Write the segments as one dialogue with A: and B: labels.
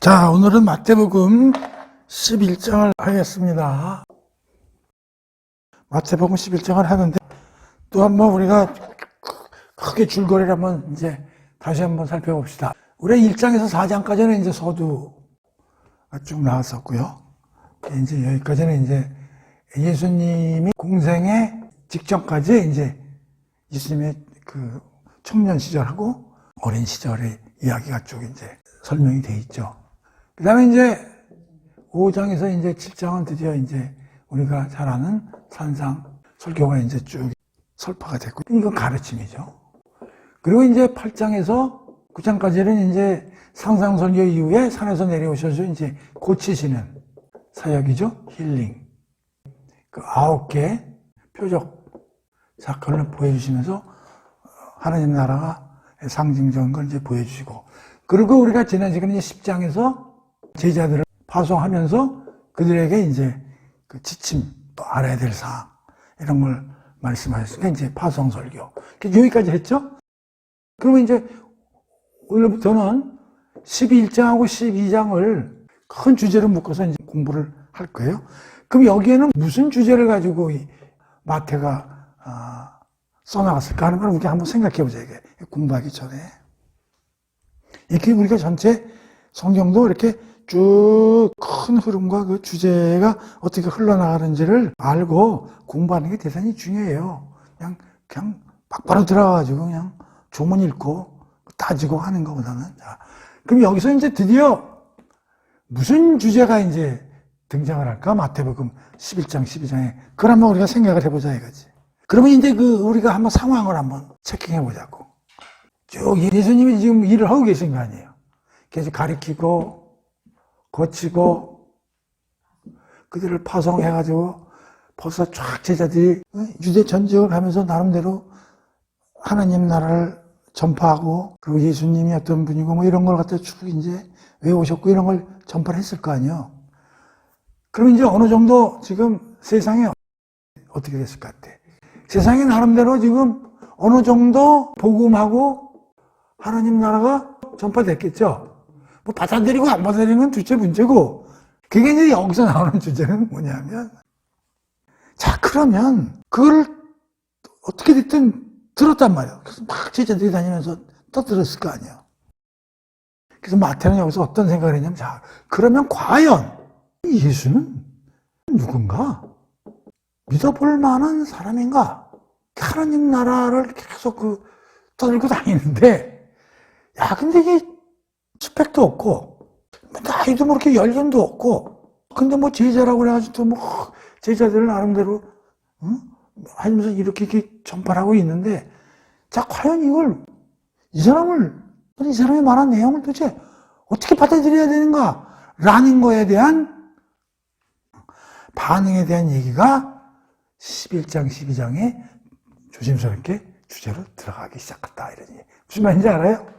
A: 자, 오늘은 마태복음 11장을 하겠습니다. 마태복음 11장을 하는데 또 한번 우리가 크게 줄거리를 한번 이제 다시 한번 살펴봅시다. 우리 1장에서 4장까지는 이제 서두가 쭉 나왔었고요. 이제 여기까지는 이제 예수님이 공생의 직전까지 이제 예수님의 그 청년 시절하고 어린 시절의 이야기가 쭉 이제 설명이 돼 있죠. 그 다음에 이제 5장에서 이제 7장은 드디어 이제 우리가 잘 아는 산상 설교가 이제 쭉 설파가 됐고, 이건 가르침이죠. 그리고 이제 8장에서 9장까지는 이제 상상 설교 이후에 산에서 내려오셔서 이제 고치시는 사역이죠. 힐링. 그 9개 표적 사건을 보여주시면서 하나님 나라가 상징적인 걸 이제 보여주시고, 그리고 우리가 지난 시간에 10장에서 제자들을 파송하면서 그들에게 이제 그 지침, 또 알아야 될 사항, 이런 걸 말씀하셨으니까 이제 파송 설교. 여기까지 했죠? 그러면 이제 오늘부터는 11장하고 12장을 큰 주제로 묶어서 이제 공부를 할 거예요. 그럼 여기에는 무슨 주제를 가지고 이 마태가 써나갔을까 하는 걸 우리가 한번 생각해 보자, 이게 공부하기 전에. 이렇게 우리가 전체 성경도 이렇게 쭉 큰 흐름과 그 주제가 어떻게 흘러나가는지를 알고 공부하는 게 대단히 중요해요. 그냥 막바로 들어가가지고 그냥 조문 읽고 따지고 하는 것보다는. 자, 그럼 여기서 이제 드디어 무슨 주제가 이제 등장을 할까? 마태복음 11장, 12장에. 그걸 한번 우리가 생각을 해보자 이거지. 그러면 이제 우리가 한번 상황을 한번 체킹해 보자고. 쭉 예수님이 지금 일을 하고 계신 거 아니에요. 계속 가르치고, 거치고, 그들을 파송해가지고, 벌써 쫙 제자들이 유대 전쟁을 하면서 나름대로 하나님 나라를 전파하고, 그리고 예수님이 어떤 분이고, 뭐 이런 걸 갖다 쭉 이제 외우셨고, 이런 걸 전파를 했을 거 아니에요. 그럼 이제 어느 정도 지금 세상에 어떻게 됐을 것 같아? 세상에 나름대로 지금 어느 정도 복음하고 하나님 나라가 전파됐겠죠? 뭐 받아들이고 안 받아들이는 건 둘째 문제고, 그게 이제 여기서 나오는 주제는 뭐냐면, 자, 그러면 그걸 어떻게 됐든 들었단 말이에요. 그래서 막 제자들이 다니면서 떠들었을 거 아니에요. 그래서 마태는 여기서 어떤 생각을 했냐면, 자, 그러면 과연 예수는 누군가? 믿어볼 만한 사람인가? 하나님 나라를 계속 떠들고 다니는데, 야, 근데 이게 스펙도 없고, 나이도 뭐 이렇게 연륜도 없고, 근데 뭐 제자라고 그래가지고 또 뭐 제자들을 나름대로, 하면서 이렇게 전파를 하고 있는데, 자, 과연 이 사람의 말한 내용을 도대체 어떻게 받아들여야 되는가? 라는 거에 대한 반응에 대한 얘기가 11장, 12장에 조심스럽게 주제로 들어가기 시작했다. 이런 얘기. 무슨 말인지 알아요?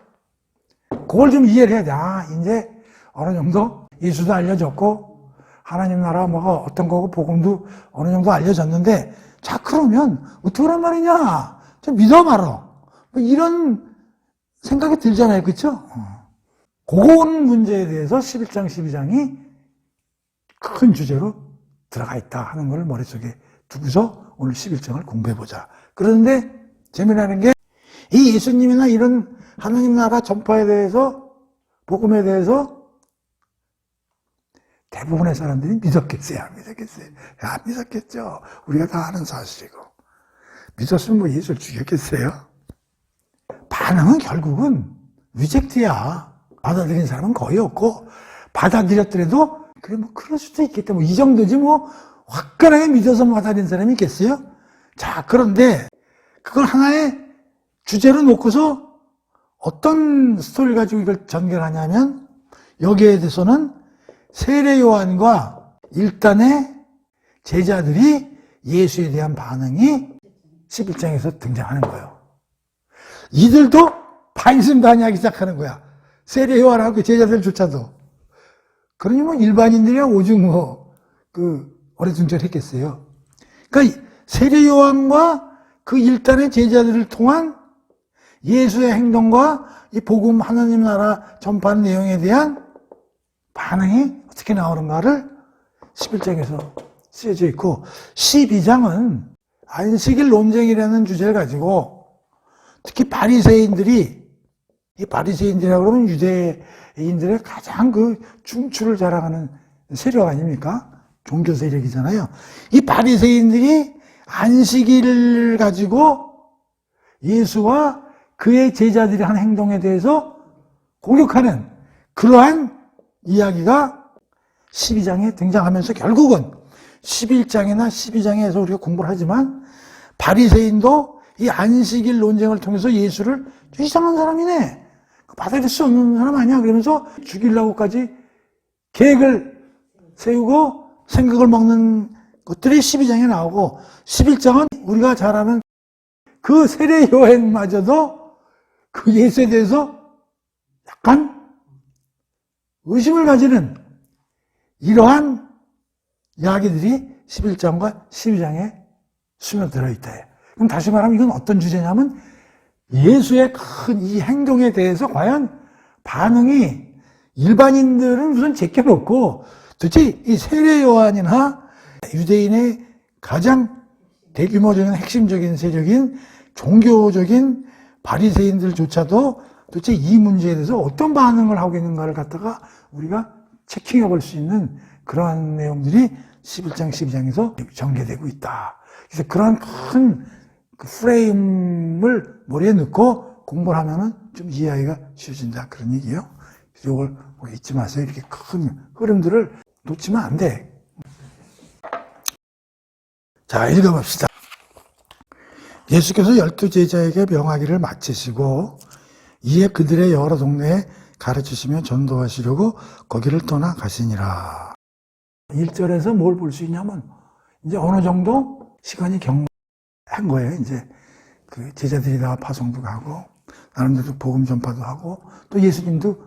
A: 그걸 좀 이해를 해야 돼. 아, 이제 어느 정도 예수도 알려졌고, 하나님 나라가 뭐가 어떤 거고, 복음도 어느 정도 알려졌는데, 자, 그러면 어떻게 하란 말이냐? 좀 믿어봐라. 뭐 이런 생각이 들잖아요. 그쵸? 그런 문제에 대해서 11장, 12장이 큰 주제로 들어가 있다 하는 걸 머릿속에 두고서 오늘 11장을 공부해보자. 그런데 재미나는 게, 이 예수님이나 이런 하나님 나라 전파에 대해서, 복음에 대해서 대부분의 사람들이 믿었겠어요? 안 믿었겠어요? 안 믿었겠죠. 우리가 다 아는 사실이고. 믿었으면 뭐 예수를 죽였겠어요? 반응은 결국은 리젝트야. 받아들인 사람은 거의 없고, 받아들였더라도 그래 뭐 그럴 수도 있겠다. 뭐 이 정도지 뭐 화끈하게 믿어서 받아들인 사람이 있겠어요? 자, 그런데 그걸 하나의 주제로 놓고서 어떤 스토리를 가지고 이걸 전개하냐면, 여기에 대해서는 세례 요한과 일단의 제자들이 예수에 대한 반응이 11장에서 등장하는 거예요. 이들도 반신반의하기 시작하는 거야. 세례 요한하고 제자들조차도. 그러니 뭐 일반인들이야 오죽 어리둥절했겠어요. 그러니까 세례 요한과 그 일단의 제자들을 통한 예수의 행동과 이 복음 하나님 나라 전파하는 내용에 대한 반응이 어떻게 나오는가를 11장에서 쓰여져 있고, 12장은 안식일 논쟁이라는 주제를 가지고 특히 바리새인들이, 이 바리새인들이라고 그러면 유대인들의 가장 그 중추를 자랑하는 세력 아닙니까? 종교 세력이잖아요. 이 바리새인들이 안식일을 가지고 예수와 그의 제자들이 한 행동에 대해서 공격하는 그러한 이야기가 12장에 등장하면서 결국은 11장이나 12장에서 우리가 공부를 하지만 바리새인도 이 안식일 논쟁을 통해서 예수를 이상한 사람이네, 받아들일 수 없는 사람 아니야 그러면서 죽이려고까지 계획을 세우고 생각을 먹는 것들이 12장에 나오고, 11장은 우리가 잘 아는 그 세례 요한마저도 그 예수에 대해서 약간 의심을 가지는 이러한 이야기들이 11장과 12장에 스며들어 있다. 그럼 다시 말하면 이건 어떤 주제냐면 예수의 큰 이 행동에 대해서 과연 반응이, 일반인들은 우선 제껴놓고 도대체 이 세례 요한이나 유대인의 가장 대규모적인 핵심적인 세력인 종교적인 바리새인들조차도 도대체 이 문제에 대해서 어떤 반응을 하고 있는가를 갖다가 우리가 체킹해 볼 수 있는 그러한 내용들이 11장, 12장에서 전개되고 있다. 그래서 그런 큰 그 프레임을 머리에 넣고 공부를 하면은 좀 이해하기가 쉬워진다. 그런 얘기예요. 이걸 잊지 마세요. 이렇게 큰 흐름들을 놓치면 안 돼. 자, 읽어봅시다. 예수께서 12제자에게 명하기를 마치시고 이에 그들의 여러 동네에 가르치시며 전도하시려고 거기를 떠나 가시니라. 1절에서 뭘 볼 수 있냐면 이제 어느 정도 시간이 경과한 거예요. 이제 그 제자들이 다 파송도 가고 나름대로 복음 전파도 하고 또 예수님도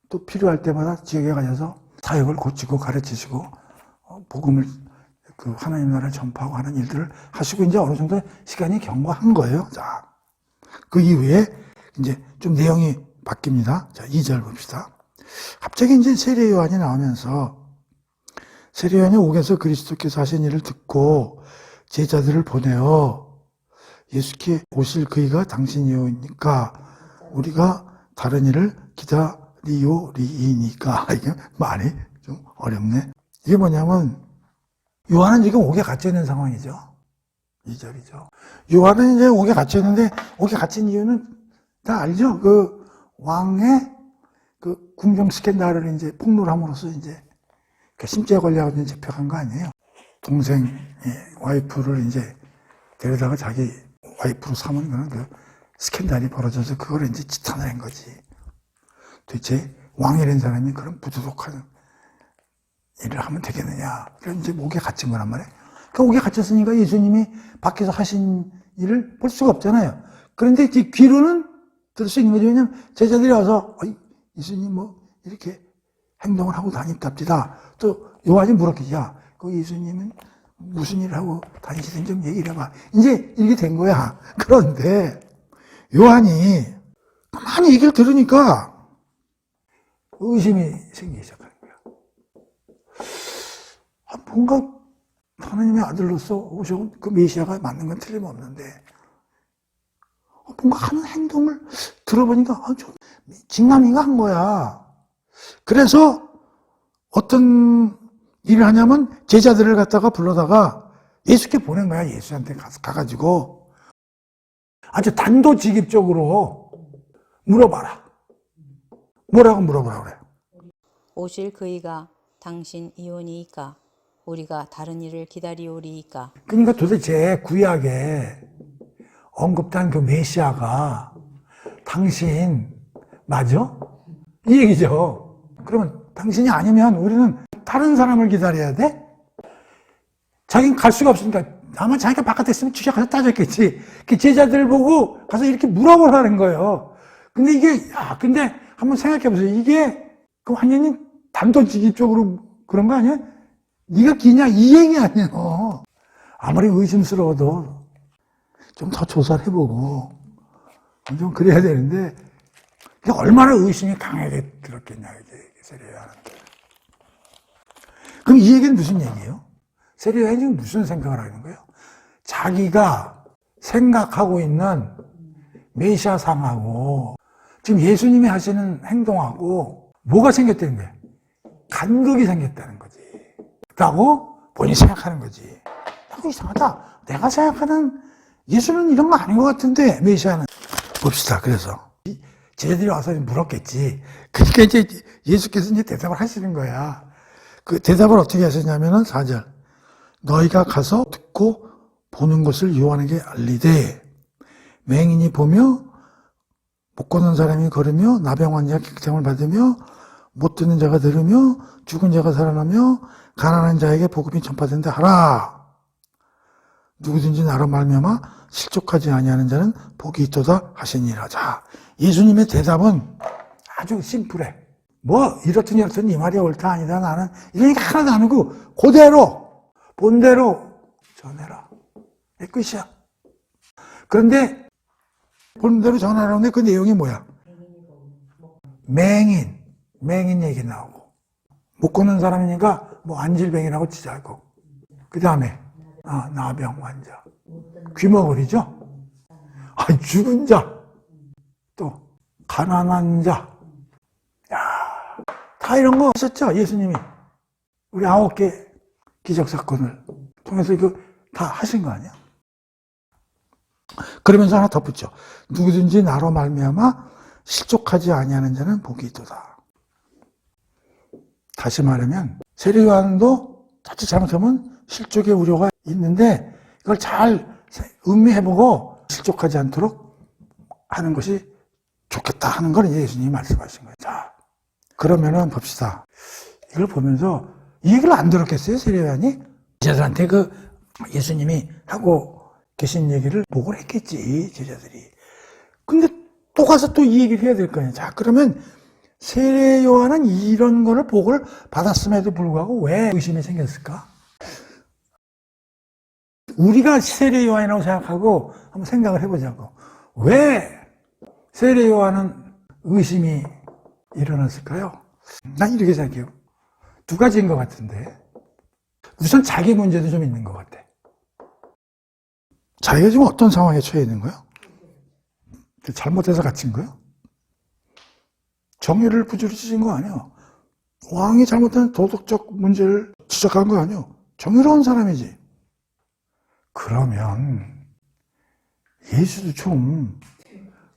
A: 또 필요할 때마다 지역에 가셔서 사역을 고치고 가르치시고 복음을 그 하나님 나라를 전파하고 하는 일들을 하시고 이제 어느 정도 시간이 경과한 거예요. 자, 그 이후에 이제 좀 내용이 바뀝니다. 자, 2절 봅시다. 갑자기 이제 세례 요한이 나오면서 세례 요한이 옥에서 그리스도께서 하신 일을 듣고 제자들을 보내어 예수께 오실 그이가 당신이오니까 우리가 다른 일을 기다리오리이니까. 이게 말이 좀 어렵네. 이게 뭐냐면 요한은 지금 옥에 갇혀 있는 상황이죠. 2절이죠. 요한은 이제 옥에 갇혀 있는데 옥에 갇힌 이유는 다 알죠. 그 왕의 그 궁정 스캔들을 이제 폭로함으로써 이제 심죄에 걸려가지고 잡혀간 거 아니에요. 동생의 와이프를 이제 데려다가 자기 와이프로 삼은 그런 그 스캔들이 벌어져서 그걸 이제 지탄을 거지. 도대체 왕이라는 사람이 그런 부도덕한 일을 하면 되겠느냐. 그래서 이제 옥에 갇힌 거란 말이에요. 그 옥에 갇혔으니까 예수님이 밖에서 하신 일을 볼 수가 없잖아요. 그런데 귀로는 들을 수 있는 거죠. 왜냐면 제자들이 와서 예수님 뭐 이렇게 행동을 하고 다녔답니다. 또 요한이 물었겠지. 야, 그 예수님은 무슨 일을 하고 다니시든지 좀 얘기를 해봐. 이제 이렇게 된 거야. 그런데 요한이 가만히 얘기를 들으니까 의심이 생기기 시작하는 거야. 뭔가 하나님의 아들로서 오셔온 그 메시아가 맞는 건 틀림없는데 뭔가 하는 행동을 들어보니까 좀 진감이가 한 거야. 그래서 어떤 일을 하냐면 제자들을 갖다가 불러다가 예수께 보낸 거야. 예수한테 가가지고 아주 단도직입적으로 물어봐라. 뭐라고 물어보라 그래.
B: 오실 그이가 당신이오니이까 우리가 다른 일을 기다리오리이까.
A: 그러니까 도대체 구약에 언급된 그 메시아가 당신 맞아? 이 얘기죠. 그러면 당신이 아니면 우리는 다른 사람을 기다려야 돼? 자기는 갈 수가 없으니까 아마 자기가 바깥에 있으면 주저가서 따졌겠지. 그 제자들 보고 가서 이렇게 물어보라는 거예요. 근데 이게 근데 한번 생각해 보세요. 이게 그 완전히 단도직입적으로 그런 거 아니야? 네가 기냐 이 얘기 아니에요. 아무리 의심스러워도 좀 더 조사를 해보고 좀 그래야 되는데 얼마나 의심이 강하게 들었겠냐 이제 세례 요한한테. 그럼 이 얘기는 무슨 얘기예요? 세례요한이 지금 무슨 생각을 하는 거예요? 자기가 생각하고 있는 메시아상하고 지금 예수님이 하시는 행동하고 뭐가 생겼다는 거예요? 간극이 생겼다는 거지. 라고 본인이 생각하는 거지. 이거 이상하다. 내가 생각하는 예수는 이런 거 아닌 것 같은데, 메시아는. 봅시다. 그래서 제자들이 와서 물었겠지. 그러니까 이제 예수께서 이제 대답을 하시는 거야. 그 대답을 어떻게 하셨냐면은 4절. 너희가 가서 듣고 보는 것을 요한에게 알리되 맹인이 보며 못 걷는 사람이 걸으며 나병 환자가 객장을 받으며 못 듣는 자가 들으며 죽은 자가 살아나며 가난한 자에게 복음이 전파된다 하라. 누구든지 나로 말미암아 실족하지 아니하는 자는 복이 있도다 하시니라. 자, 예수님의 대답은 아주 심플해. 뭐 이렇든 저렇든 이 말이 옳다 아니다 나는 이러니까 하나도 안 하고 그대로 본대로 전해라. 이 끝이야. 그런데 본대로 전하라는데 그 내용이 뭐야? 맹인 얘기 나오고 못 걷는 사람이니까 뭐 안질병이라고 치자고 그 다음에 나병 환자 귀머거리죠? 죽은 자 또 가난한 자 다 이런 거 하셨죠? 예수님이 우리 9개 기적사건을 통해서 이거 다 하신 거 아니야? 그러면서 하나 덧붙여. 누구든지 나로 말미암아 실족하지 아니하는 자는 복이 있도다. 다시 말하면 세례요한도 자칫 잘못하면 실족의 우려가 있는데 이걸 잘 음미해보고 실족하지 않도록 하는 것이 좋겠다 하는 걸 예수님이 말씀하신 거예요. 자, 그러면은 봅시다. 이걸 보면서 이 얘기를 안 들었겠어요, 세례요한이? 제자들한테 그 예수님이 하고 계신 얘기를 보고를 했겠지, 제자들이. 근데 또 가서 또 이 얘기를 해야 될 거 아니에요. 자, 그러면 세례요한은 이런 거를 복을 받았음에도 불구하고 왜 의심이 생겼을까? 우리가 세례요한이라고 생각하고 한번 생각을 해보자고. 왜 세례요한은 의심이 일어났을까요? 난 이렇게 생각해요. 두 가지인 것 같은데. 우선 자기 문제도 좀 있는 것 같아. 자기가 지금 어떤 상황에 처해 있는 거예요? 잘못해서 갇힌 거예요? 정의를 부조리신 거 아니에요? 왕이 잘못한 도덕적 문제를 지적한 거 아니에요? 정의로운 사람이지. 그러면 예수도 좀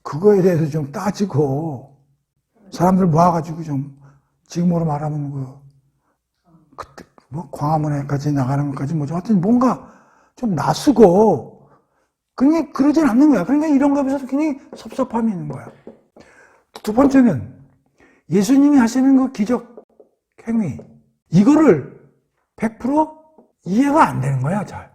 A: 그거에 대해서 좀 따지고 사람들 모아가지고 좀 지금으로 말하면 그때 뭐 광화문에까지 나가는 것까지 뭐죠? 하여튼 뭔가 좀 나서고 그냥 그러진 않는 거야. 그러니까 이런 거에 비해서 굉장히 섭섭함이 있는 거야. 두 번째는 예수님이 하시는 그 기적 행위 이거를 100% 이해가 안 되는 거야. 잘.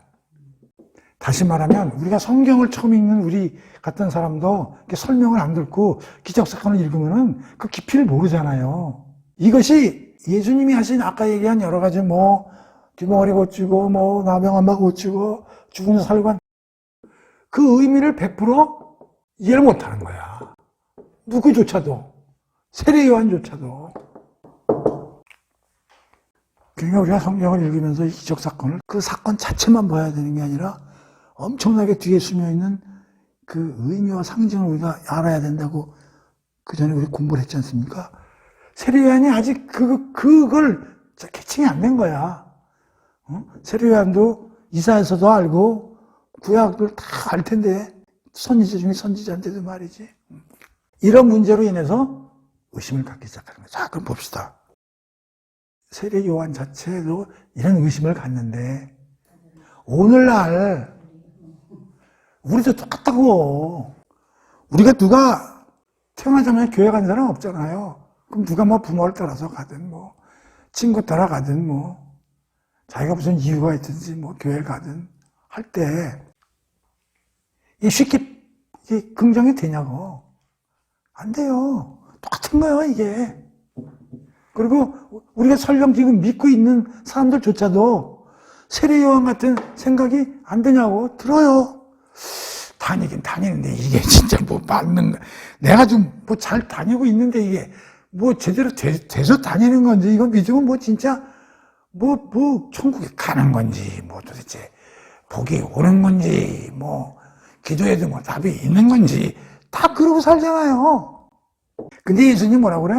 A: 다시 말하면 우리가 성경을 처음 읽는 우리 같은 사람도 이렇게 설명을 안 듣고 기적사건을 읽으면은 그 깊이를 모르잖아요. 이것이 예수님이 하신 아까 얘기한 여러 가지 뭐 귀머거리 고치고 뭐 나병 환자 고치고 죽은 자 살고 그 의미를 100% 이해를 못하는 거야. 누구조차도 세례요한조차도. 그러니까 우리가 성경을 읽으면서 이 기적사건을 그 사건 자체만 봐야 되는 게 아니라 엄청나게 뒤에 숨어있는 그 의미와 상징을 우리가 알아야 된다고 그 전에 우리 공부를 했지 않습니까? 세례요한이 아직 그걸 캐칭이 안 된 거야. 세례요한도 이사야서도 알고 구약들 다 알 텐데 선지자 중에 선지자인데도 말이지. 이런 문제로 인해서 의심을 갖기 시작하는 거야. 자, 그럼 봅시다. 세례요한 자체도 이런 의심을 갖는데 오늘날 우리도 똑같다고. 우리가 누가 태어나자마자 교회 간 사람 없잖아요. 그럼 누가 뭐 부모를 따라서 가든 뭐 친구 따라 가든 뭐 자기가 무슨 이유가 있든지 뭐 교회 가든 할 때 이 쉽게 긍정이 되냐고. 안 돼요. 똑같은 거예요, 이게. 그리고 우리가 설령 지금 믿고 있는 사람들조차도 세례요한 같은 생각이 안 되냐고. 들어요. 다니긴 다니는데 이게 진짜 뭐 맞는, 내가 좀 뭐 잘 다니고 있는데 이게 뭐 제대로 돼서 다니는 건지 이거 믿으면 뭐 진짜 천국에 가는 건지, 도대체 복이 오는 건지, 기도해도 답이 있는 건지, 다 그러고 살잖아요. 근데 예수님 뭐라 그래?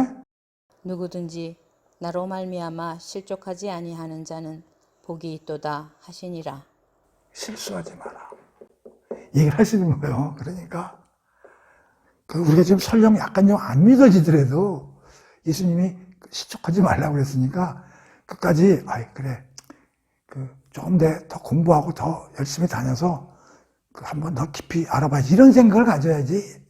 B: 누구든지 나로 말미암아 실족하지 아니하는 자는 복이 있도다 하시니라.
A: 실수하지 마라. 얘기를 하시는 거예요. 그러니까, 우리가 지금 설령 약간 좀 안 믿어지더라도 예수님이 실족하지 말라고 그랬으니까 끝까지, 그래. 조금 더 공부하고 더 열심히 다녀서 한번 더 깊이 알아봐야지. 이런 생각을 가져야지.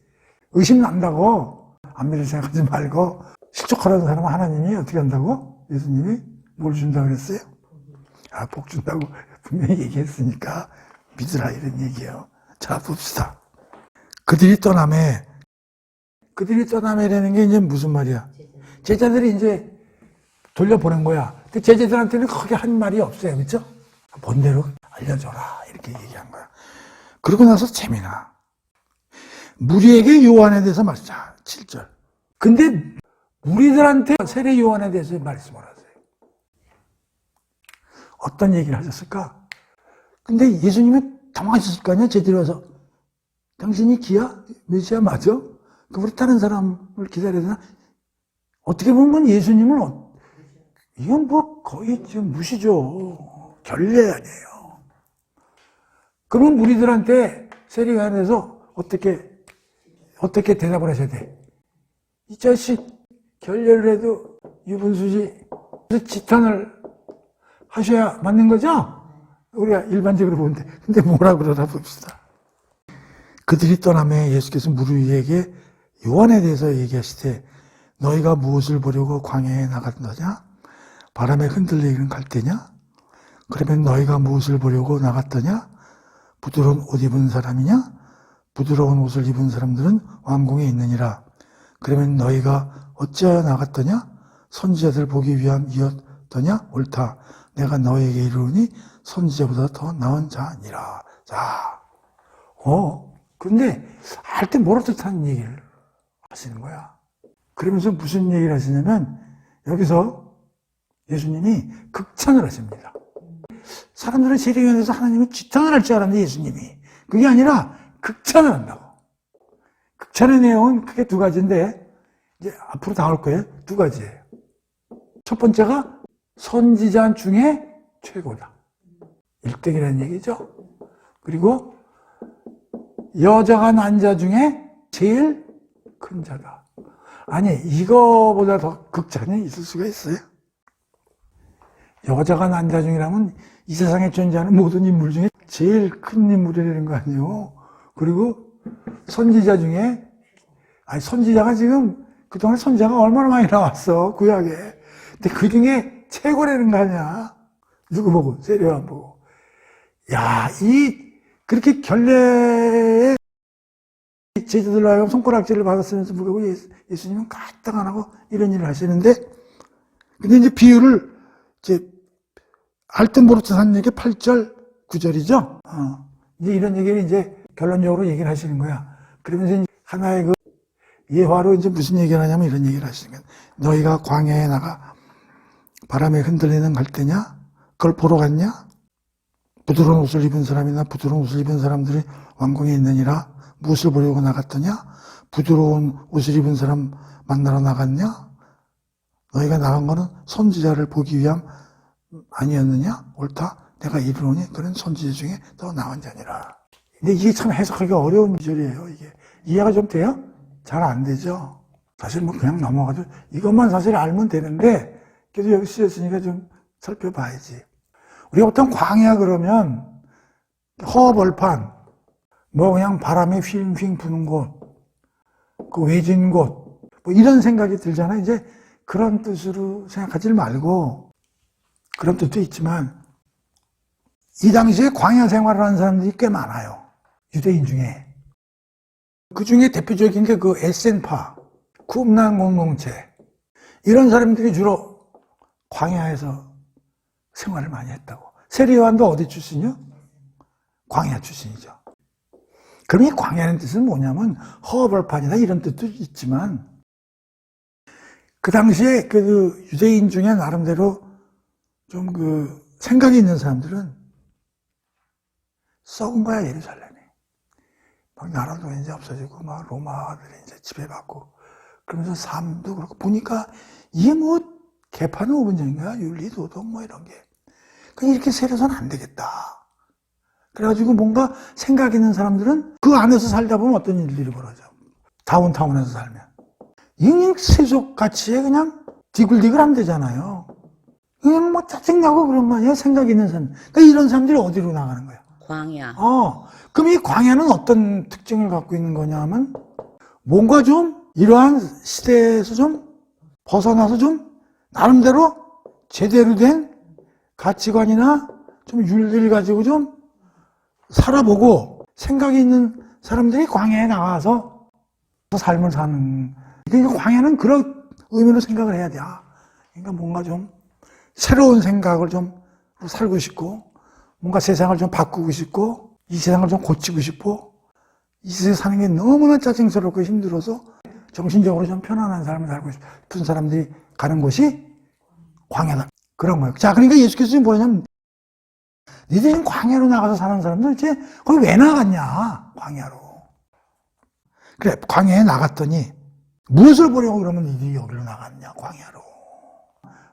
A: 의심 난다고 안 믿을 생각하지 말고 실족하라는 사람은 하나님이 어떻게 한다고? 예수님이 뭘 준다고 그랬어요? 복 준다고 분명히 얘기했으니까 믿으라 이런 얘기예요. 자, 봅시다. 그들이 떠나매라는 게 이제 무슨 말이야? 제자들이 이제 돌려보낸 거야. 근데 제자들한테는 크게 한 말이 없어요. 그렇죠? 본대로 알려줘라 이렇게 얘기한 거야. 그러고 나서 재미나. 무리에게 요한에 대해서 말하자. 7절. 근데 우리들한테 세례 요한에 대해서 말씀을 하세요. 어떤 얘기를 하셨을까? 근데 예수님은 당황하셨을 거 아니야? 제자들이 와서 당신이 기야? 메시아 맞아? 우리 다른 사람을 기다려야 되나? 어떻게 보면 예수님을 이건 거의 지금 무시죠. 결례 아니에요. 그러면 우리들한테 세례 요한에 대해서 어떻게 대답을 하셔야 돼? 이 자식 결례를 해도 유분수지 지탄을 하셔야 맞는 거죠? 우리가 일반적으로 보는데. 근데 뭐라 그러나 봅시다. 그들이 떠나매 예수께서 무리에게 요한에 대해서 얘기하시되 너희가 무엇을 보려고 광야에 나갔느냐? 바람에 흔들리는 갈대냐? 그러면 너희가 무엇을 보려고 나갔더냐? 부드러운 옷 입은 사람이냐? 부드러운 옷을 입은 사람들은 왕궁에 있느니라. 그러면 너희가 어찌하여 나갔더냐? 선지자들 보기 위함이었더냐? 옳다. 내가 너희에게 이르노니 선지자보다 더 나은 자 아니라. 자, 근데 할 때 뭐라 뜻하는 얘기를 하시는 거야. 그러면서 무슨 얘기를 하시냐면 여기서 예수님이 극찬을 하십니다. 사람들은 세례요한에서 하나님은 지탄을 할 줄 알았는데 예수님이 그게 아니라 극찬을 한다고. 극찬의 내용은 크게 두 가지인데 이제 앞으로 나올 거예요. 두 가지예요. 첫 번째가 선지자 중에 최고다. 1등이라는 얘기죠. 그리고 여자가 난 자 중에 제일 큰 자다. 아니, 이거보다 더 극찬이 있을 수가 있어요? 여자가 난 자 중이라면 이 세상에 존재하는 모든 인물 중에 제일 큰 인물이라는 거 아니에요? 그리고 선지자 중에, 선지자가 지금 그동안 선지자가 얼마나 많이 나왔어, 구약에. 근데 그 중에 최고라는 거 아니야? 누구 보고? 세례요한 보고. 야, 그렇게 결례에 제자들로 하여금 손가락질을 받았으면서 불구하고 예수님은 까딱 안 하고 이런 일을 하시는데, 근데 이제 비유를 할 때 모르듯한 얘기 8절, 9절이죠? 이제 이런 얘기를 이제 결론적으로 얘기를 하시는 거야. 그러면서 하나의 예화로 이제 무슨 얘기를 하냐면 이런 얘기를 하시는 거야. 너희가 광야에 나가 바람에 흔들리는 갈대냐? 그걸 보러 갔냐? 부드러운 옷을 입은 사람이나 부드러운 옷을 입은 사람들이 왕궁에 있느니라. 무엇을 보려고 나갔더냐? 부드러운 옷을 입은 사람 만나러 나갔냐? 너희가 나간 거는 선지자를 보기 위함 아니었느냐? 옳다. 내가 이르노니 그런 선지자 중에 더 나은 자니라. 근데 이게 참 해석하기가 어려운 절이에요. 이게 이해가 좀 돼요? 잘 안 되죠. 사실 그냥 넘어가도 이것만 사실 알면 되는데 그래도 여기 쓰였으니까 좀 살펴봐야지. 우리가 보통 광야 그러면 허벌판, 그냥 바람이 휘잉휘잉 부는 곳, 외진 곳, 이런 생각이 들잖아요. 이제 그런 뜻으로 생각하지 말고, 그런 뜻도 있지만, 이 당시에 광야 생활을 하는 사람들이 꽤 많아요. 유대인 중에. 그 중에 대표적인 게 에센파, 쿰난 공동체. 이런 사람들이 주로 광야에서 생활을 많이 했다고. 세례 요한도 어디 출신이요? 광야 출신이죠. 그럼 이 광야라는 뜻은 뭐냐면 허벌판이다 이런 뜻도 있지만 그 당시에 유대인 중에 나름대로 좀 생각이 있는 사람들은 썩은 거야, 예루살렘이. 막 나라도 이제 없어지고, 막 로마들이 이제 지배받고, 그러면서 삶도 그렇고, 보니까 이게 뭐, 개판은 5분 전인가? 윤리, 도덕, 뭐 이런 게. 그냥 이렇게 세려서는 안 되겠다. 그래가지고 뭔가 생각 있는 사람들은 그 안에서 살다 보면 어떤 일들이 벌어져. 다운타운에서 살면. 그냥 세속 가치에 그냥 디글디글 하면 되잖아요. 그냥 뭐 짜증나고 그런 거 아니야? 생각 있는 사람. 그러니까 이런 사람들이 어디로 나가는 거야?
B: 광야.
A: 그럼 이 광야는 어떤 특징을 갖고 있는 거냐 하면 뭔가 좀 이러한 시대에서 좀 벗어나서 좀 나름대로 제대로 된 가치관이나 좀 윤리를 가지고 좀 살아보고 생각이 있는 사람들이 광야에 나가서 삶을 사는. 그러니까 광야는 그런 의미로 생각을 해야 돼. 그러니까 뭔가 좀 새로운 생각을 좀 살고 싶고, 뭔가 세상을 좀 바꾸고 싶고, 이 세상을 좀 고치고 싶고, 이 세상에 사는 게 너무나 짜증스럽고 힘들어서 정신적으로 좀 편안한 삶을 살고 싶은 사람들이 가는 곳이 광야다. 그런 거예요. 자, 그러니까 예수께서 뭐냐면, 니들이 지금 광야로 나가서 사는 사람들 이제 거기 왜 나갔냐? 광야로. 그래, 광야에 나갔더니 무엇을 보려고 그러면 니들이 여기로 나갔냐? 광야로.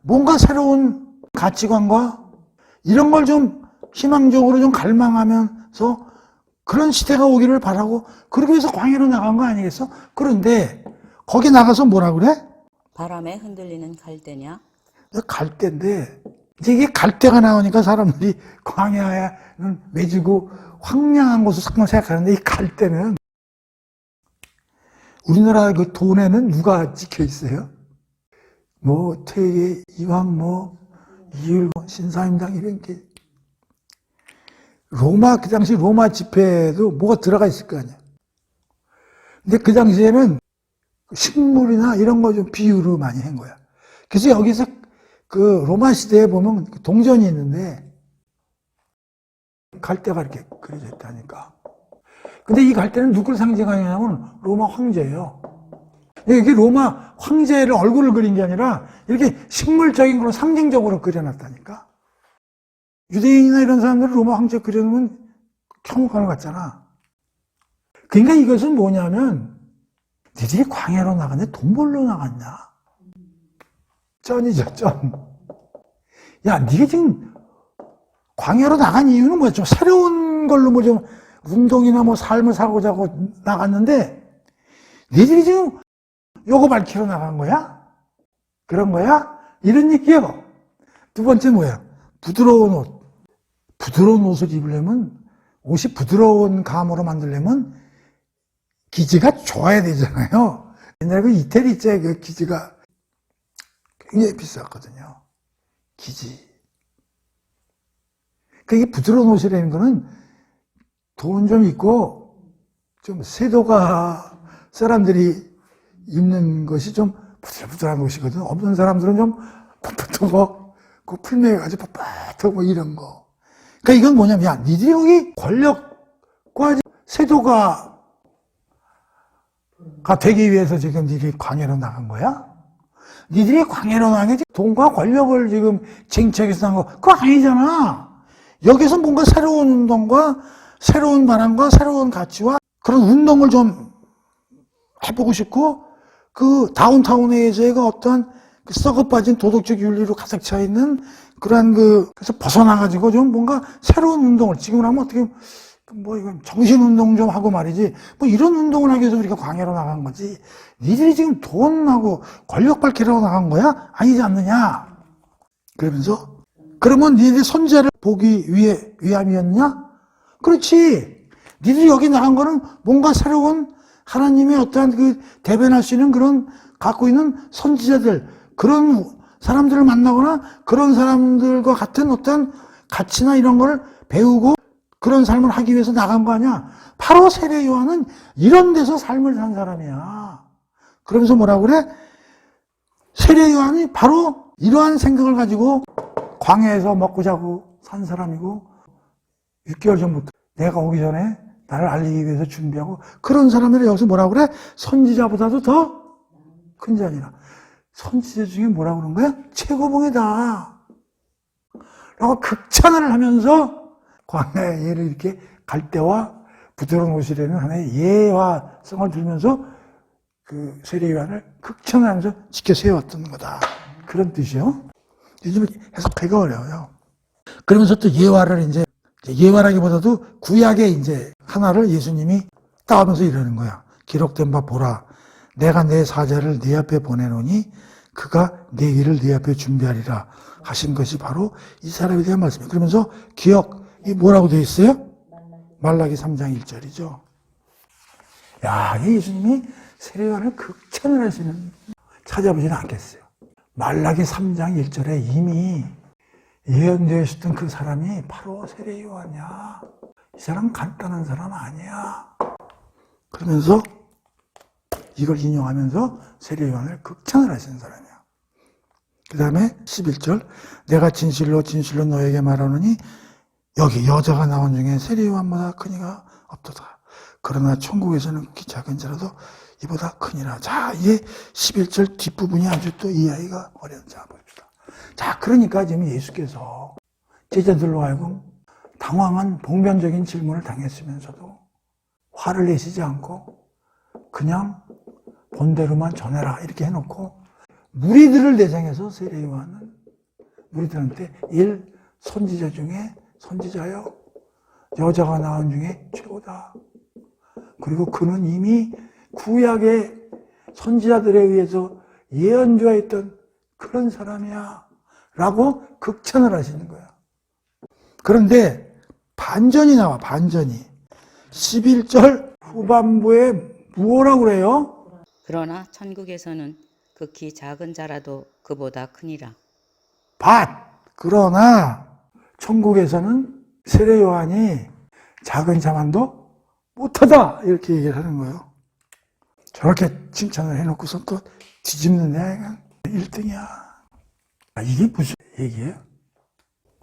A: 뭔가 새로운 가치관과 이런 걸 좀 희망적으로 좀 갈망하면서 그런 시대가 오기를 바라고 그러기 위해서 광야로 나간 거 아니겠어? 그런데 거기 나가서 뭐라 그래?
B: 바람에 흔들리는 갈대냐?
A: 갈대인데 이제 이게 갈대가 나오니까 사람들이 광야는 외지고 황량한 곳을 자꾸만 생각하는데 이 갈대는 우리나라 그 돈에는 누가 찍혀 있어요? 뭐 퇴계, 이황, 뭐 이율, 신사임당 이런 게 로마 그 당시 로마 지폐에도 뭐가 들어가 있을 거 아니야. 근데 그 당시에는 식물이나 이런 거 좀 비유로 많이 한 거야. 그래서 여기서 그 로마 시대에 보면 동전이 있는데 갈대가 이렇게 그려져 있다니까. 근데 이 갈대는 누구를 상징하냐면 로마 황제예요. 이게 로마 황제를 얼굴을 그린 게 아니라 이렇게 식물적인 걸로 상징적으로 그려놨다니까. 유대인이나 이런 사람들은 로마 황제 그려놓으면 천국가는 같잖아. 그러니까 이것은 뭐냐면 니들이 광야로 나갔냐? 돈 벌러 나갔냐? 쩐이죠, 쩐. 야, 니가 지금 광야로 나간 이유는 뭐야? 좀 새로운 걸로 뭐 좀 운동이나 뭐 삶을 사고자 하고 나갔는데 니들이 지금 요거 밝히러 나간 거야? 그런 거야? 이런 얘기요. 두 번째 뭐야? 부드러운 옷. 부드러운 옷을 입으려면 옷이 부드러운 감으로 만들려면 기지가 좋아야 되잖아요. 옛날에 그 이태리제 그 기지가 굉장히 비쌌거든요. 기지. 그게 부드러운 옷이라는 거는 돈 좀 있고 좀 세도가 사람들이 입는 것이 좀 부들부들한 옷이거든. 없는 사람들은 좀 풋풋하고 그 풀매가지고 풋풋하고 이런 거. 그러니까 이건 뭐냐면 야, 니들이 여기 권력과 세도가 되기 위해서 지금 니들이 광야로 나간 거야? 니들이 광야로 나간 게 돈과 권력을 지금 쟁취하기위해서 나간 거 그거 아니잖아. 여기서 뭔가 새로운 운동과 새로운 바람과 새로운 가치와 그런 운동을 좀 해보고 싶고 그 다운타운에서의 그 어떤 그 썩어 빠진 도덕적 윤리로 가득 차 있는 그러한 그래서 벗어나가지고 좀 뭔가 새로운 운동을 지금은 하면 어떻게 뭐 이건 정신 운동 좀 하고 말이지 뭐 이런 운동을 하기 위해서 우리가 광야로 나간 거지. 니들이 지금 돈하고 권력 밝히려고 나간 거야? 아니지 않느냐? 그러면서 그러면 니들이 선지자를 보기 위함이었냐? 그렇지. 니들이 여기 나간 거는 뭔가 새로운 하나님의 어떠한 그 대변할 수 있는 그런 갖고 있는 선지자들 그런 사람들을 만나거나 그런 사람들과 같은 어떤 가치나 이런 걸 배우고 그런 삶을 하기 위해서 나간 거 아니야. 바로 세례 요한은 이런 데서 삶을 산 사람이야. 그러면서 뭐라고 그래? 세례 요한이 바로 이러한 생각을 가지고 광야에서 먹고 자고 산 사람이고 6개월 전부터 내가 오기 전에 나를 알리기 위해서 준비하고 그런 사람들을 여기서 뭐라고 그래? 선지자보다도 더 큰 자니라. 선지자 중에 뭐라고 그러는 거야? 최고봉이다. 라고 극찬을 하면서 광야를 이렇게 갈 때와 부드러운 옷이라는 하나의 예화성을 들면서 그 세례요한을 극찬을 하면서 지켜 세웠던 거다. 그런 뜻이요. 요즘 해석하기가 어려워요. 그러면서 또 예화를 이제 예화라기보다도 구약의 이제 하나를 예수님이 따오면서 이러는 거야. 기록된 바 보라. 내가 내 사자를 네 앞에 보내노니 그가 내 일을 네 앞에 준비하리라 하신 것이 바로 이 사람에 대한 말씀이에요. 그러면서 이 뭐라고 되어 있어요? 말라기 3장 1절이죠. 야, 예수님이 세례요한을 극찬을 하시는 찾아보지는 않겠어요. 말라기 3장 1절에 이미 예언되었던 그 사람이 바로 세례요한이야. 이 사람 간단한 사람 아니야. 그러면서 이걸 인용하면서 세례요한을 극찬을 하시는 사람이야. 그 다음에 11절 내가 진실로 진실로 너에게 말하노니 여기 여자가 나온 중에 세례요한보다 큰 이가 없도다. 그러나 천국에서는 극히 작은 자라도 이보다 크니라. 자, 이게 11절 뒷부분이 아주 또 이해하기가 어려운. 자, 봅시다. 자, 그러니까 지금 예수께서 제자들로 하여금 당황한 봉변적인 질문을 당했으면서도 화를 내시지 않고 그냥 본대로만 전해라 이렇게 해놓고 무리들을 대상해서 세례요한은 무리들한테 선지자 중에 선지자여 여자가 낳은 중에 최고다. 그리고 그는 이미 구약의 선지자들에 의해서 예언되어있던 그런 사람이야 라고 극찬을 하시는 거야. 그런데 반전이 나와. 반전이 11절 후반부에 뭐라고 그래요?
B: 그러나 천국에서는 극히 작은 자라도 그보다 크니라.
A: 그러나 천국에서는 세례요한이 작은 자만도 못하다 이렇게 얘기를 하는 거예요. 저렇게 칭찬을 해놓고서 또 뒤집는 애가 1등이야. 이게 무슨 얘기예요?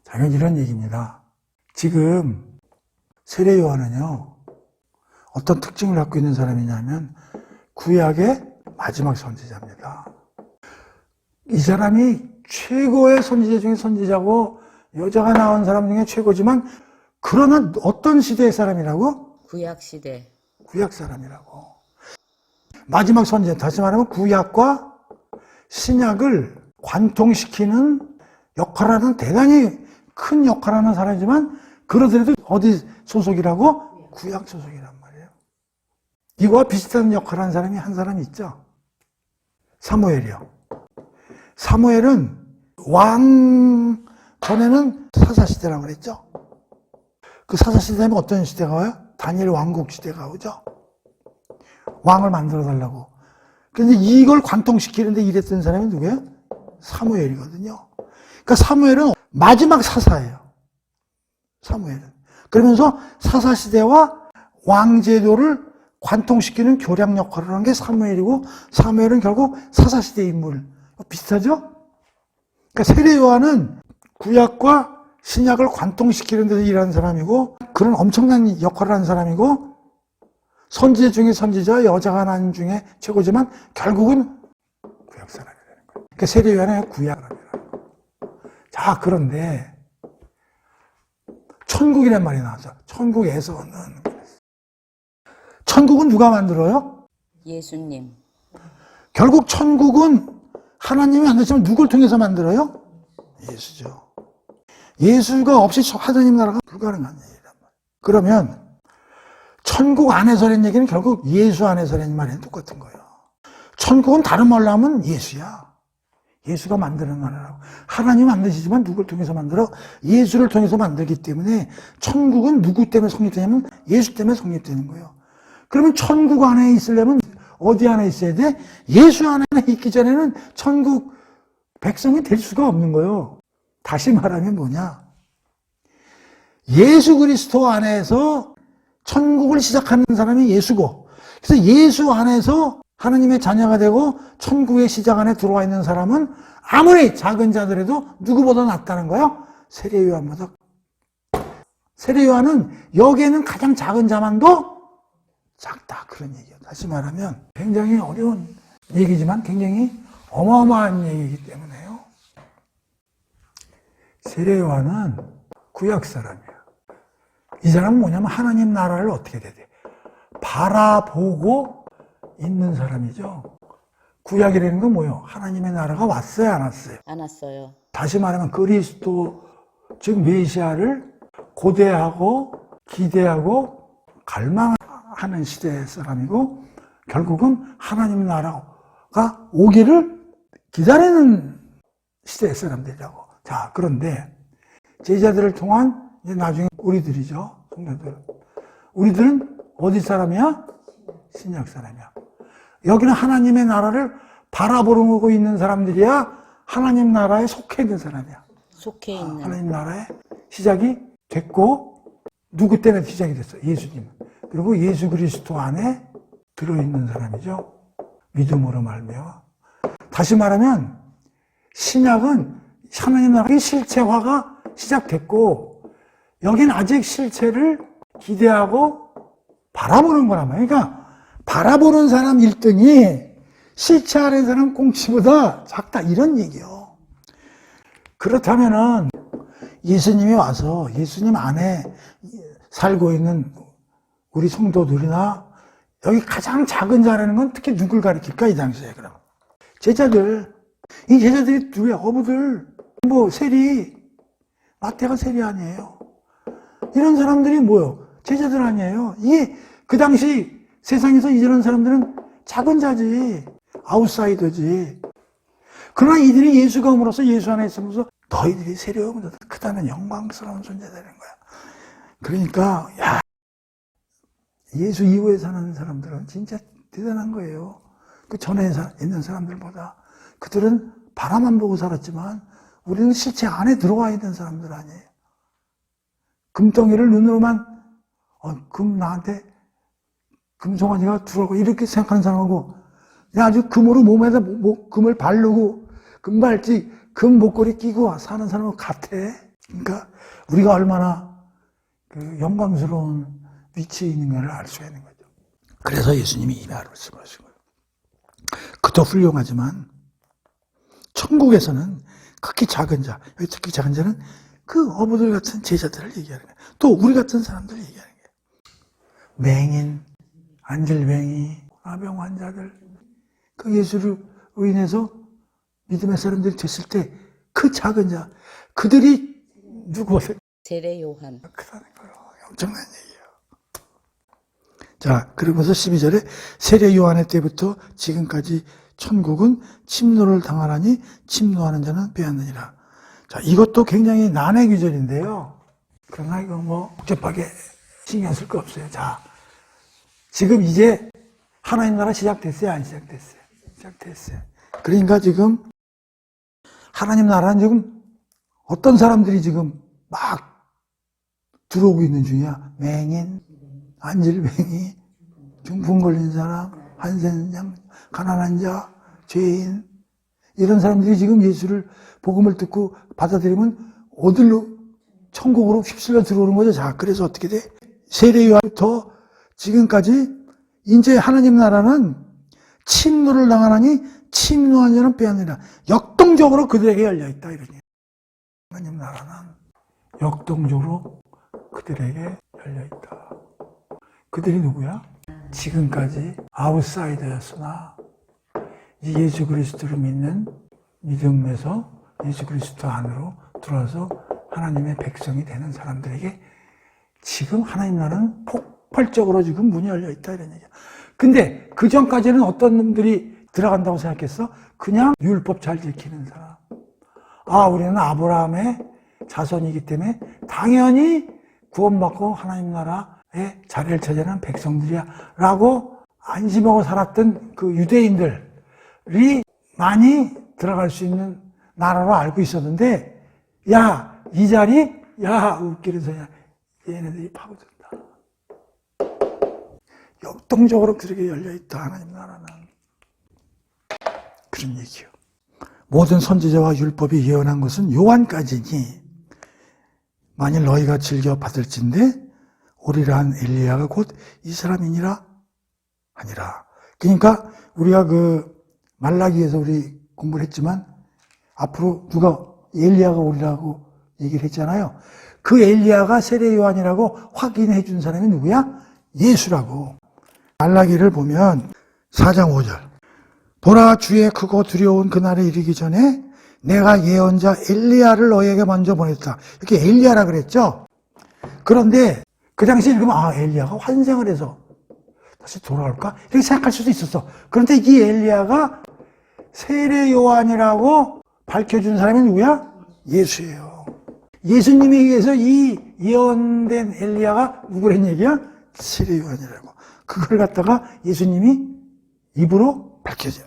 A: 당연히 이런 얘기입니다. 지금 세례요한은요 어떤 특징을 갖고 있는 사람이냐면 구약의 마지막 선지자입니다. 이 사람이 최고의 선지자 중에 선지자고 여자가 나온 사람 중에 최고지만 그러나 어떤 시대의 사람이라고?
B: 구약 시대.
A: 구약 사람이라고. 마지막 선지자, 다시 말하면 구약과 신약을 관통시키는 역할을 하는 대단히 큰 역할을 하는 사람이지만 그러더라도 어디 소속이라고? 구약 소속이란 말이에요. 이거와 비슷한 역할을 하는 사람이 한 사람이 있죠. 사무엘이요. 사무엘은 왕 전에는 사사시대라고 그랬죠. 그 사사시대면 어떤 시대가 와요? 다니엘 왕국 시대가 오죠. 왕을 만들어 달라고. 그런데 이걸 관통시키는데 일했던 사람이 누구예요? 사무엘이거든요. 그러니까 사무엘은 마지막 사사예요. 사무엘은. 그러면서 사사시대와 왕제도를 관통시키는 교량 역할을 하는 게 사무엘이고 사무엘은 결국 사사시대 인물. 비슷하죠? 그러니까 세례요한은 구약과 신약을 관통시키는 데서 일하는 사람이고 그런 엄청난 역할을 하는 사람이고 선지자 중에 선지자, 여자가 난 중에 최고지만 결국은 구약 사람이 되는 거예요. 그러니까 세례요한은 구약 사람이라는 거예요. 자, 그런데 천국이란 말이 나왔죠. 천국에서는. 천국은 누가 만들어요?
B: 예수님.
A: 결국 천국은 하나님이 만드시면 누굴 통해서 만들어요? 예수죠. 예수가 없이 하나님 나라가 불가능한 얘기란 말이에요. 그러면 천국 안에서라는 얘기는 결국 예수 안에서라는 말이랑 똑같은 거예요. 천국은 다른 말로 하면 예수야. 예수가 만드는 나라라고. 하나님 만드시지만 누굴 통해서 만들어? 예수를 통해서 만들기 때문에 천국은 누구 때문에 성립되냐면 예수 때문에 성립되는 거예요. 그러면 천국 안에 있으려면 어디 안에 있어야 돼? 예수 안에 있기 전에는 천국 백성이 될 수가 없는 거예요. 다시 말하면 뭐냐? 예수 그리스도 안에서 천국을 시작하는 사람이 예수고, 그래서 예수 안에서 하나님의 자녀가 되고 천국의 시작 안에 들어와 있는 사람은 아무리 작은 자들에도 누구보다 낫다는 거예요. 세례요한보다. 세례요한은 여기에는 가장 작은 자만도 작다, 그런 얘기예요. 다시 말하면 굉장히 어려운 얘기지만 굉장히 어마어마한 얘기이기 때문에요. 세례 요한은 구약 사람이야. 이 사람은 뭐냐면 하나님 나라를 어떻게 돼야 돼? 바라보고 있는 사람이죠. 구약이라는 건 뭐예요? 하나님의 나라가 왔어요, 안 왔어요?
B: 안 왔어요.
A: 다시 말하면 그리스도, 즉 메시아를 고대하고 기대하고 갈망하는 시대의 사람이고, 결국은 하나님 나라가 오기를 기다리는 시대의 사람들이라고. 자, 그런데 제자들을 통한 이제 나중에 우리들이죠, 성도들. 우리들은 어디 사람이야? 신약 사람이야. 여기는 하나님의 나라를 바라보고 있는 사람들이야 하나님 나라에 속해 있는 사람이야.
B: 속해 있는.
A: 하나님 나라에 시작이 됐고, 누구 때문에 시작이 됐어? 예수님. 그리고 예수 그리스도 안에 들어있는 사람이죠. 믿음으로 말미암아. 다시 말하면 신약은 하나님 나라의 실체화가 시작됐고, 여긴 아직 실체를 기대하고 바라보는 거란 말이야. 그러니까 바라보는 사람 1등이 실체하는 사람 꽁치보다 작다, 이런 얘기요. 그렇다면은 예수님이 와서 예수님 안에 살고 있는 우리 성도들이나 여기 가장 작은 자라는 건 특히 누굴 가리킬까, 이 당시에? 그럼 제자들. 이 제자들이 누구야? 어부들, 뭐 세리, 마태가 세리 아니에요. 이런 사람들이 뭐요? 제자들 아니에요. 이게 그 당시 세상에서 이런 사람들은 작은 자지, 아웃사이더지. 그러나 이들이 예수가 옴으로써 예수 안에 있으면서 너희들이 세례요보다 크다는 영광스러운 존재되는 거야. 그러니까 야, 예수 이후에 사는 사람들은 진짜 대단한 거예요. 그 전에 있는 사람들보다. 그들은 바라만 보고 살았지만 우리는 실체 안에 들어와 있는 사람들 아니에요. 금덩이를 눈으로만 금 나한테 금송아지가 들어오고 이렇게 생각하는 사람하고, 그냥 아주 금으로 몸에다 금을 바르고 금발찌, 금 목걸이 끼고 사는 사람하고 같아. 그러니까 우리가 얼마나 그 영광스러운 위치에 있는가를 알 수가 있는 거죠. 그래서 예수님이 이 말씀을 하신 거예요. 그도 훌륭하지만 천국에서는 극히 작은 자, 여기 특히 작은 자는 그 어부들 같은 제자들을 얘기하는 거예요. 또 우리 같은 사람들을 얘기하는 거예요. 맹인, 안질뱅이, 아병 환자들, 그 예수를 의인해서 믿음의 사람들이 됐을 때 그 작은 자, 그들이 누구세요?
B: 세례 요한.
A: 크다는 거예요. 엄청난 얘기예요. 자, 그러면서 12절에 세례 요한의 때부터 지금까지 천국은 침노를 당하나니 침노하는 자는 빼앗느니라. 자, 이것도 굉장히 난해 규절인데요. 그러나 이거 뭐 복잡하게 신경 쓸 거 없어요. 자, 지금 이제 하나님 나라 시작됐어요? 안 시작됐어요? 시작됐어요. 그러니까 지금 하나님 나라는 지금 어떤 사람들이 지금 막 들어오고 있는 중이야. 맹인, 안질뱅이, 중풍 걸린 사람, 한센장, 가난한 자, 죄인, 이런 사람들이 지금 예수를 복음을 듣고 받아들이면 어디로 천국으로 휩쓸려 들어오는 거죠. 자, 그래서 어떻게 돼? 세례 요한부터 지금까지 이제 하나님 나라는 침노를 당하나니 침노한 자는 빼앗느니라. 역동적으로 그들에게 열려있다, 이러니. 하나님 나라는 역동적으로 그들에게 열려있다. 그들이 누구야? 지금까지 아웃사이더였으나 이제 예수 그리스도를 믿는 믿음에서 예수 그리스도 안으로 들어와서 하나님의 백성이 되는 사람들에게 지금 하나님 나라는 폭발적으로 지금 문이 열려있다, 이런 얘기야. 근데 그 전까지는 어떤 놈들이 들어간다고 생각했어? 그냥 율법 잘 지키는 사람. 아, 우리는 아브라함의 자손이기 때문에 당연히 구원받고 하나님 나라에 자리를 차지하는 백성들이야 라고 안심하고 살았던 그 유대인들이 많이 들어갈 수 있는 나라로 알고 있었는데, 야, 이 자리, 야, 웃기는 소리야. 얘네들이 파고든다. 역동적으로 그렇게 열려있다, 하나님 나라는. 그런 얘기요. 모든 선지자와 율법이 예언한 것은 요한까지니 만일 너희가 즐겨 받을진대 오리라 한 엘리야가 곧 이 사람이니라 하니라. 그러니까 우리가 그 말라기에서 우리 공부를 했지만 앞으로 누가 엘리야가 오리라고 얘기를 했잖아요. 그 엘리야가 세례 요한이라고 확인해 준 사람이 누구야? 예수라고. 말라기를 보면 4장 5절. 보라, 주의 크고 두려운 그날에 이르기 전에 내가 예언자 엘리야를 너에게 먼저 보냈다. 이렇게 엘리야라 그랬죠. 그런데 그 당시에 읽으면 엘리야가 환생을 해서 다시 돌아올까? 이렇게 생각할 수도 있었어. 그런데 이 엘리야가 세례 요한이라고 밝혀준 사람이 누구야? 예수예요. 예수님에 의해서 이 예언된 엘리야가 누구란 얘기야? 세례 요한이라고. 그걸 갖다가 예수님이 입으로 밝혀져.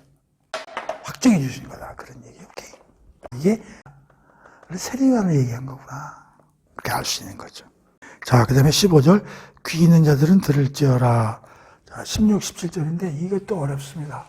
A: 확정해 주신 거다. 그런 얘기. 오케이. 이게 세례 요한을 얘기한 거구나. 그렇게 알 수 있는 거죠. 자, 그 다음에 15절. 귀 있는 자들은 들을지어라. 자, 16, 17절인데 이것도 어렵습니다.